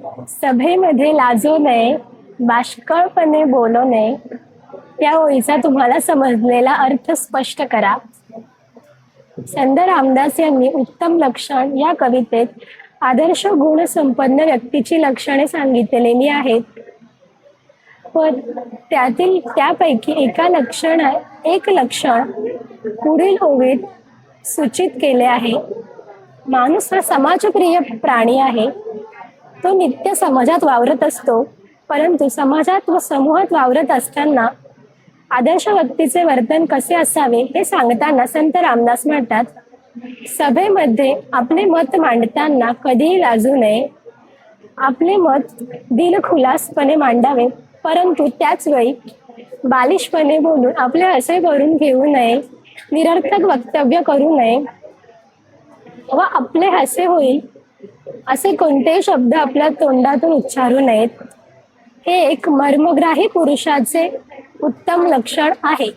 सभेमध्ये लाजू नये, बाष्कळपणे बोलू नये. या ओळीचा तुम्हाला समजलेला अर्थ स्पष्ट करा. संत रामदास यांनी उत्तम लक्षण या कवितेत आदर्श गुण संपन्न व्यक्तीची लक्षणे सांगितलेली आहेत. पण त्यापैकी एक लक्षण पुढील ओळीत सूचित केले आहे. माणूस हा समाजप्रिय प्राणी आहे. तो नित्य समाजात वावरत असतो, परंतु समाजात व समूहात वावरत असताना आदर्श व्यक्तीचे वर्तन कसे असावे हे सांगताना संत रामदास म्हणतात, सभेमध्ये आपले मत मांडताना कधीही लाजू नये. आपले मत दिलखुलासपणे मांडावे, परंतु त्याच वेळी बालिशपणे बोलून आपले हसे भरून घेऊ नये. निरर्थक वक्तव्य करू नये व आपले हसे होईल असे कोणतेही शब्द आपल्या तोंडातून उच्चारू नयेत. हे एक मर्मग्राही पुरुषाचे उत्तम लक्षण आहे.